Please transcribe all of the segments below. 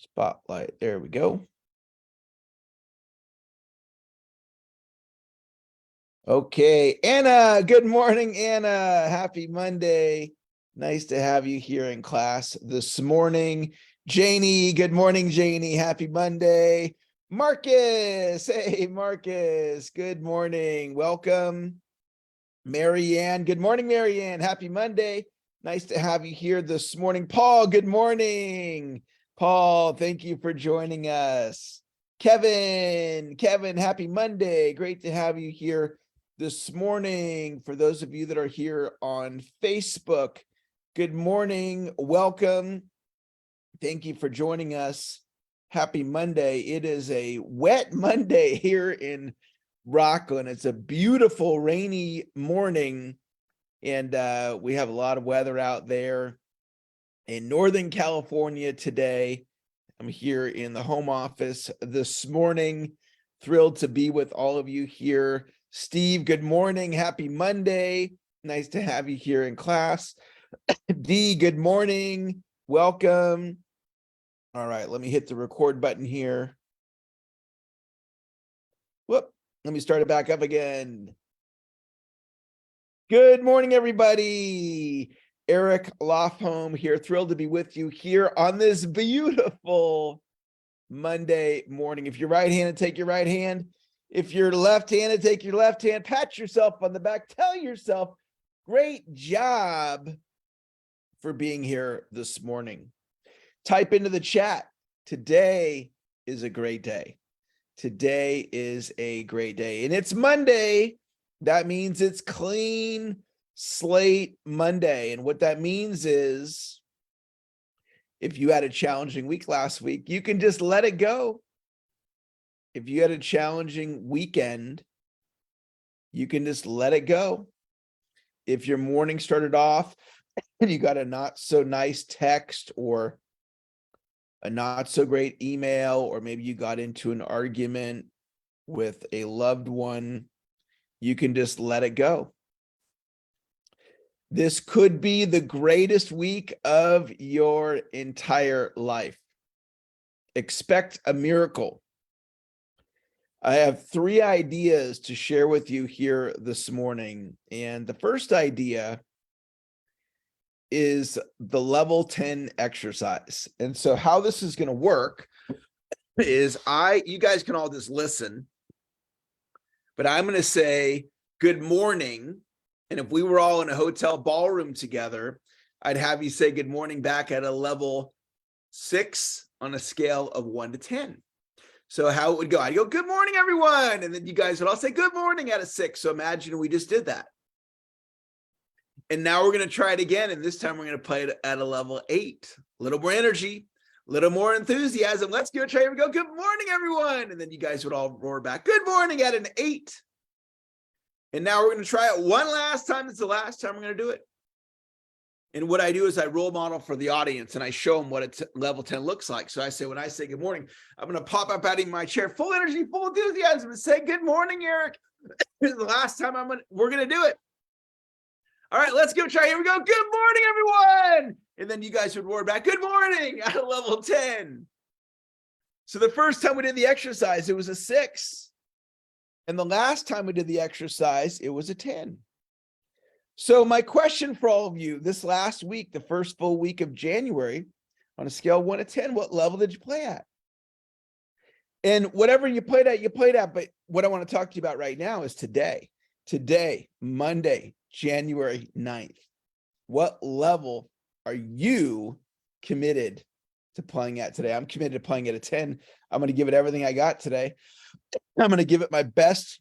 Spotlight. There we go. Okay, Anna, good morning, Anna. Happy Monday. Nice to have you here in class this morning. Janie, good morning, Janie. Happy Monday. Marcus, hey, Marcus, good morning. Welcome. Marianne, good morning, Marianne. Happy Monday. Nice to have you here this morning. Paul, good morning. Paul, thank you for joining us. Kevin, happy Monday. Great to have you here this morning. For those of you that are here on Facebook, good morning. Welcome. Thank you for joining us. Happy Monday. It is a wet Monday here in Rockland. It's a beautiful rainy morning, and we have a lot of weather out there in Northern California today. I'm here in the home office this morning. Thrilled to be with all of you here. Steve, good morning. Happy Monday. Nice to have you here in class. Dee, good morning. Welcome. All right, let me hit the record button here. Whoop. Let me start it back up again. Good morning, everybody. Eric Lofholm here. Thrilled to be with you here on this beautiful Monday morning. If you're right-handed, take your right hand. If you're left-handed, take your left hand. Pat yourself on the back. Tell yourself, great job for being here this morning. Type into the chat, today is a great day. Today is a great day, and it's Monday. That means it's clean slate Monday. And what that means is if you had a challenging week last week, you can just let it go. If you had a challenging weekend, you can just let it go. If your morning started off and you got a not so nice text or a not so great email, or maybe you got into an argument with a loved one, you can just let it go. This could be the greatest week of your entire life. Expect a miracle. I have 3 ideas to share with you here this morning. And the first idea is the level 10 exercise. And so how this is going to work is you guys can all just listen, but I'm going to say good morning. And if we were all in a hotel ballroom together, I'd have you say good morning back at a level 6 on a scale of 1 to 10. So how it would go, I'd go, good morning, everyone. And then you guys would all say good morning at a 6. So imagine we just did that. And now we're going to try it again. And this time we're going to play it at a level 8. A little more energy, a little more enthusiasm. Let's go try it. Go, good morning, everyone. And then you guys would all roar back, good morning at an 8. And now we're going to try it one last time. It's the last time we're going to do it. And what I do is I role model for the audience and I show them what a level 10 looks like. So I say, when I say good morning, I'm going to pop up out of my chair, full energy, full enthusiasm, and say, good morning, Eric. This is the last time we're going to do it. All right, let's go try. Here we go. Good morning, everyone. And then you guys would roar back, good morning at a level 10. So the first time we did the exercise, it was a 6. And the last time we did the exercise, it was a 10. So my question for all of you, this last week, the first full week of January, on a scale of 1 to 10, what level did you play at? And whatever you played at. But what I want to talk to you about right now is today. Today, Monday, January 9th. What level are you committed to playing at today? I'm committed to playing at a 10. I'm going to give it everything I got today. I'm going to give it my best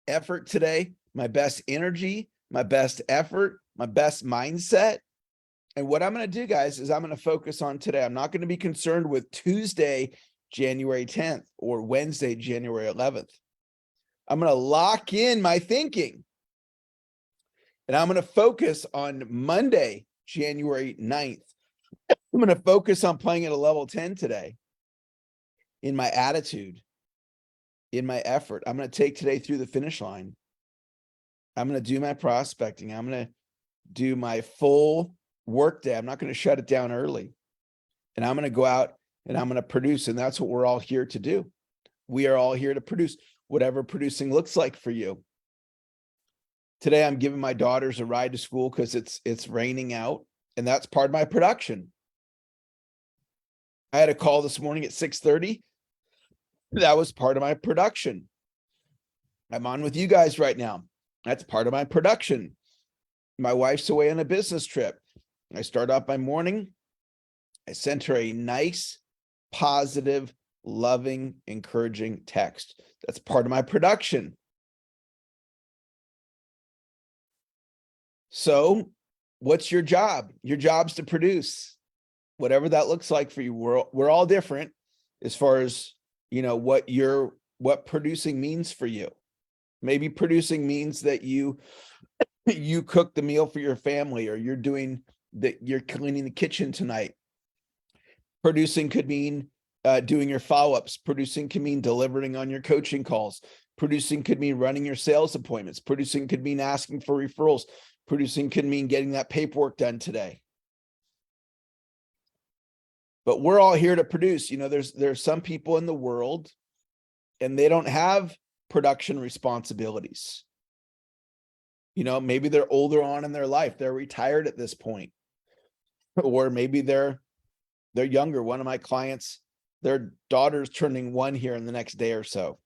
effort today, my best energy, my best effort, my best mindset. And what I'm going to do, guys, is I'm going to focus on today. I'm not going to be concerned with Tuesday, January 10th or Wednesday, January 11th. I'm going to lock in my thinking. And I'm going to focus on Monday, January 9th. I'm going to focus on playing at a level 10 today in my attitude, in my effort. I'm going to take today through the finish line. I'm going to do my prospecting. I'm going to do my full work day. I'm not going to shut it down early. And I'm going to go out and I'm going to produce. And that's what we're all here to do. We are all here to produce whatever producing looks like for you. Today, I'm giving my daughters a ride to school because it's raining out, and that's part of my production. I had a call this morning at 6:30. That was part of my production. I'm on with you guys right now. That's part of my production. My wife's away on a business trip. I start off my morning. I sent her a nice, positive, loving, encouraging text. That's part of my production. So what's your job? Your job's to produce, whatever that looks like for you. We're all different as far as, what producing means for you. Maybe producing means that you cook the meal for your family, or you're cleaning the kitchen tonight. Producing could mean doing your follow-ups. Producing can mean delivering on your coaching calls. Producing could mean running your sales appointments. Producing could mean asking for referrals. Producing could mean getting that paperwork done today. But we're all here to produce. There's some people in the world, and they don't have production responsibilities. Maybe they're older on in their life. They're retired at this point. Or maybe they're younger. One of my clients, their daughter's turning 1 here in the next day or so.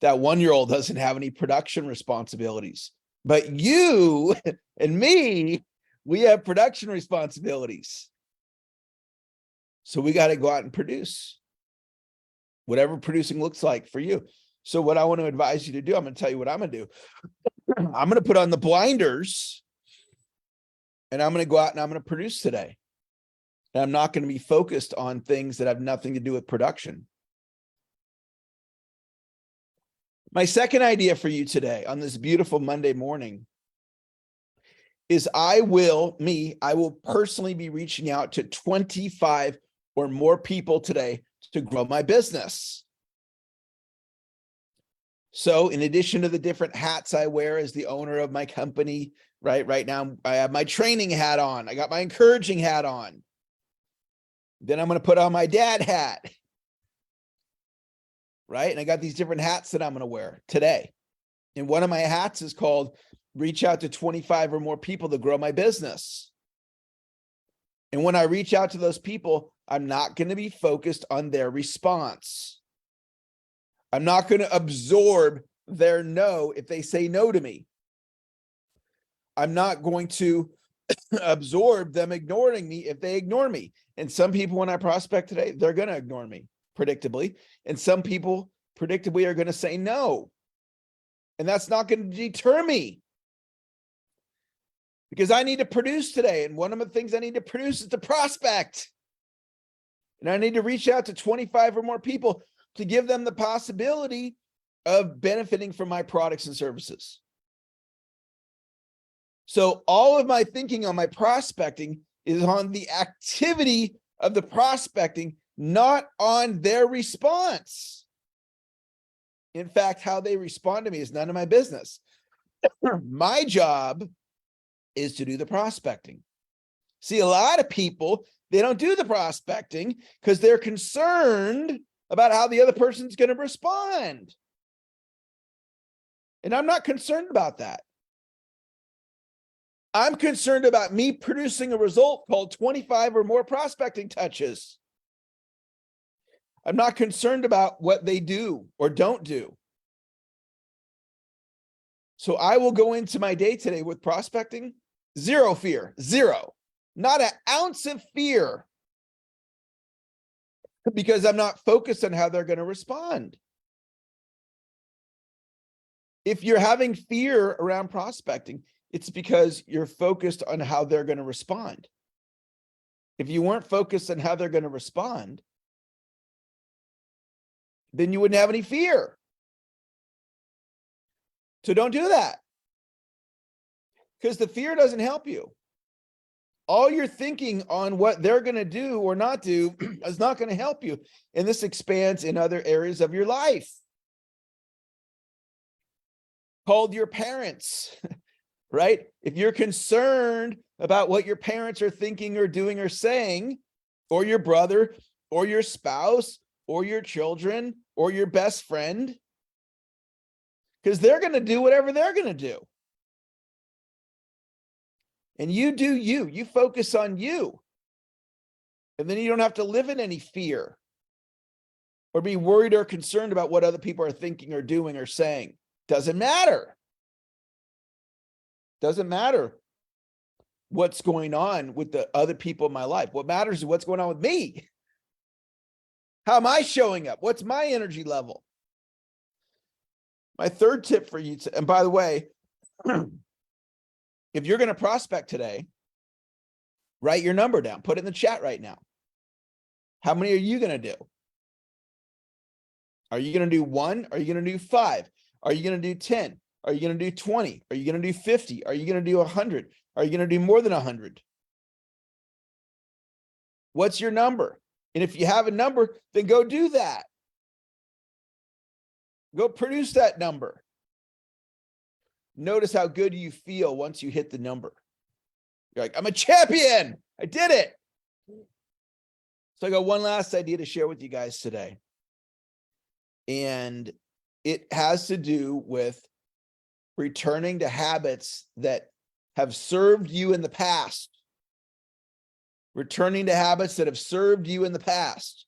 That 1-year-old doesn't have any production responsibilities. But you and me, we have production responsibilities. So we got to go out and produce whatever producing looks like for you. So what I want to advise you to do, I'm going to tell you what I'm going to do. I'm going to put on the blinders, and I'm going to go out and I'm going to produce today. And I'm not going to be focused on things that have nothing to do with production. My second idea for you today on this beautiful Monday morning is I will personally be reaching out to 25 or more people today to grow my business. So in addition to the different hats I wear as the owner of my company, right now I have my training hat on. I got my encouraging hat on. Then I'm going to put on my dad hat. Right? And I got these different hats that I'm going to wear today. And one of my hats is called reach out to 25 or more people to grow my business. And when I reach out to those people, I'm not going to be focused on their response. I'm not going to absorb their no if they say no to me. I'm not going to absorb them ignoring me if they ignore me. And some people, when I prospect today, they're going to ignore me, predictably. And some people, predictably, are going to say no. And that's not going to deter me, because I need to produce today. And one of the things I need to produce is to prospect. And I need to reach out to 25 or more people to give them the possibility of benefiting from my products and services. So all of my thinking on my prospecting is on the activity of the prospecting, not on their response. In fact, how they respond to me is none of my business. My job is to do the prospecting. See, a lot of people, they don't do the prospecting because they're concerned about how the other person's going to respond. And I'm not concerned about that. I'm concerned about me producing a result called 25 or more prospecting touches. I'm not concerned about what they do or don't do. So I will go into my day today with prospecting, zero fear, zero, not an ounce of fear, because I'm not focused on how they're going to respond. If you're having fear around prospecting, it's because you're focused on how they're going to respond. If you weren't focused on how they're going to respond, then you wouldn't have any fear. So don't do that, because the fear doesn't help you. All you're thinking on what they're going to do or not do is not going to help you. And this expands in other areas of your life. Called your parents, right? If you're concerned about what your parents are thinking or doing or saying, or your brother or your spouse or your children or your best friend, because they're going to do whatever they're going to do. And you do you. You focus on you. And then you don't have to live in any fear or be worried or concerned about what other people are thinking or doing or saying. Doesn't matter. Doesn't matter what's going on with the other people in my life. What matters is what's going on with me. How am I showing up? What's my energy level? My third tip for you, and by the way, if you're going to prospect today, write your number down. Put it in the chat right now. How many are you going to do? Are you going to do 1? Are you going to do 5? Are you going to do 10? Are you going to do 20? Are you going to do 50? Are you going to do 100? Are you going to do more than 100? What's your number? And if you have a number, then go do that. Go produce that number. Notice how good you feel once you hit the number. You're like, I'm a champion. I did it. So I got one last idea to share with you guys today. And it has to do with returning to habits that have served you in the past. Returning to habits that have served you in the past.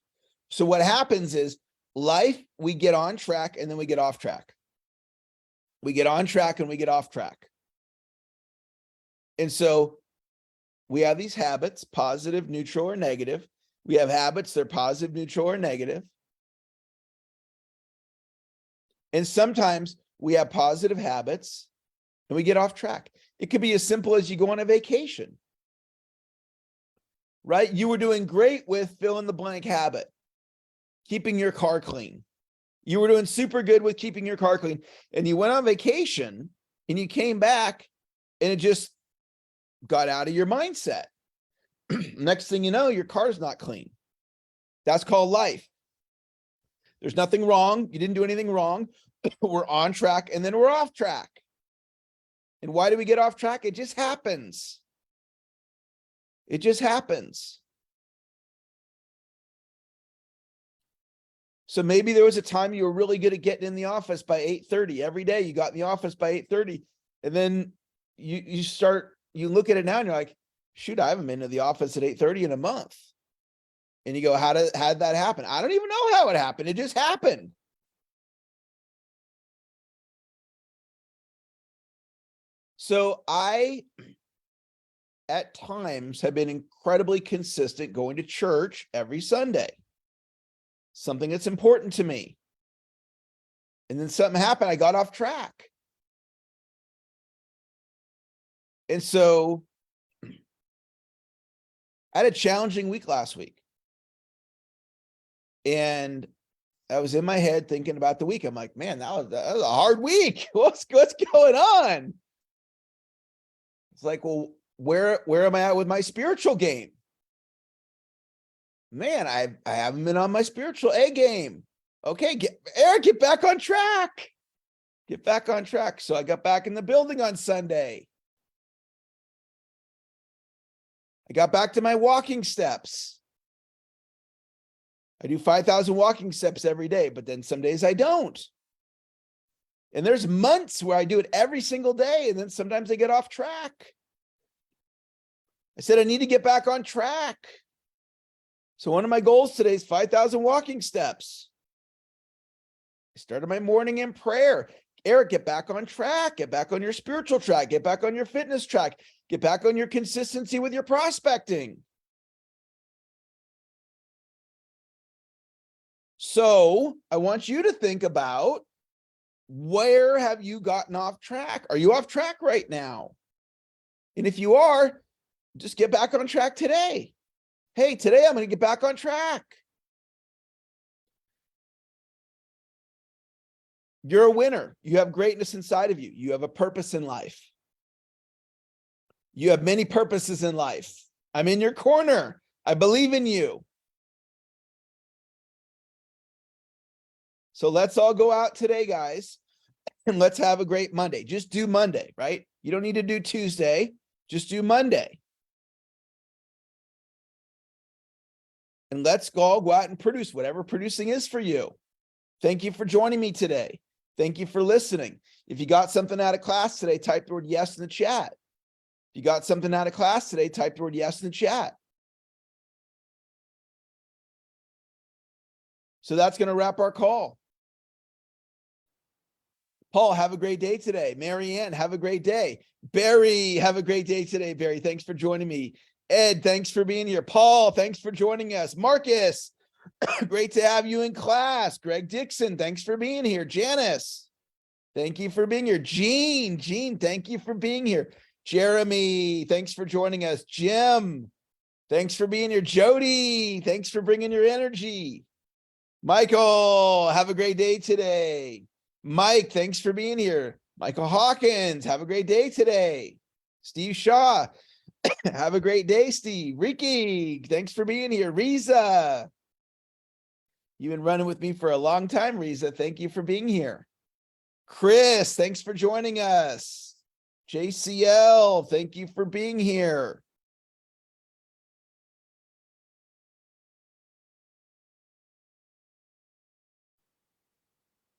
So what happens is life, we get on track and then we get off track. We get on track and we get off track. And so we have these habits, positive, neutral, or negative. We have habits that are positive, neutral, or negative. And sometimes we have positive habits and we get off track. It could be as simple as you go on a vacation, right? You were doing great with fill in the blank habit, keeping your car clean. You were doing super good with keeping your car clean. And you went on vacation and you came back and it just got out of your mindset. Next thing you know, your car's not clean. That's called life. There's nothing wrong. You didn't do anything wrong. We're on track and then we're off track. And why do we get off track? It just happens. It just happens. So maybe there was a time you were really good at getting in the office by 8:30 every day. You got in the office by 8:30, and then you look at it now and you're like, shoot, I haven't been to the office at 8:30 in a month. And you go, how did that happen? I don't even know how it happened. It just happened. So I, at times, have been incredibly consistent going to church every Sunday. Something that's important to me. And then something happened. I got off track. And so I had a challenging week last week. And I was in my head thinking about the week. I'm like, man, that was a hard week. What's going on? It's like, well, where am I at with my spiritual game? Man, I haven't been on my spiritual A game. Okay, Eric, get back on track. Get back on track. So I got back in the building on Sunday. I got back to my walking steps. I do 5,000 walking steps every day, but then some days I don't. And there's months where I do it every single day, and then sometimes I get off track. I said I need to get back on track. So one of my goals today is 5,000 walking steps. I started my morning in prayer. Eric, get back on track. Get back on your spiritual track. Get back on your fitness track. Get back on your consistency with your prospecting. So I want you to think about, where have you gotten off track? Are you off track right now? And if you are, just get back on track today. Hey, today I'm going to get back on track. You're a winner. You have greatness inside of you. You have a purpose in life. You have many purposes in life. I'm in your corner. I believe in you. So let's all go out today, guys, and let's have a great Monday. Just do Monday, right? You don't need to do Tuesday. Just do Monday. And let's all go out and produce whatever producing is for you. Thank you for joining me today. Thank you for listening. If you got something out of class today, type the word yes in the chat. If you got something out of class today, type the word yes in the chat. So that's going to wrap our call. Paul, have a great day today. Marianne, have a great day. Barry, have a great day today. Barry, thanks for joining me. Ed, thanks for being here. Paul, thanks for joining us. Marcus, great to have you in class. Greg Dixon, thanks for being here. Janice, thank you for being here. Jean, thank you for being here. Jeremy, thanks for joining us. Jim, thanks for being here. Jody, thanks for bringing your energy. Michael, have a great day today. Mike, thanks for being here. Michael Hawkins, have a great day today. Steve Shaw, have a great day, Steve. Ricky, thanks for being here. Riza, you've been running with me for a long time, Riza. Thank you for being here. Chris, thanks for joining us. JCL, thank you for being here.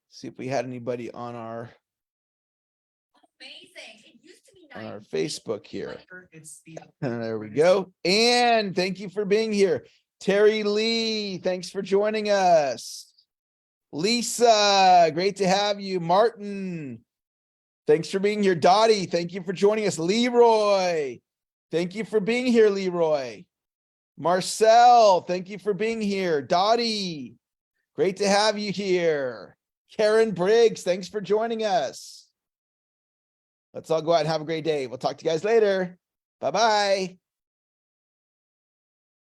See if we had anybody on our on our Facebook here. There we go. And thank you for being here. Terry Lee, thanks for joining us. Lisa, great to have you. Martin, thanks for being here. Dottie, thank you for joining us. Leroy, thank you for being here, Leroy. Marcel, thank you for being here. Dottie, great to have you here. Karen Briggs, thanks for joining us. Let's all go out and have a great day. We'll talk to you guys later. Bye-bye.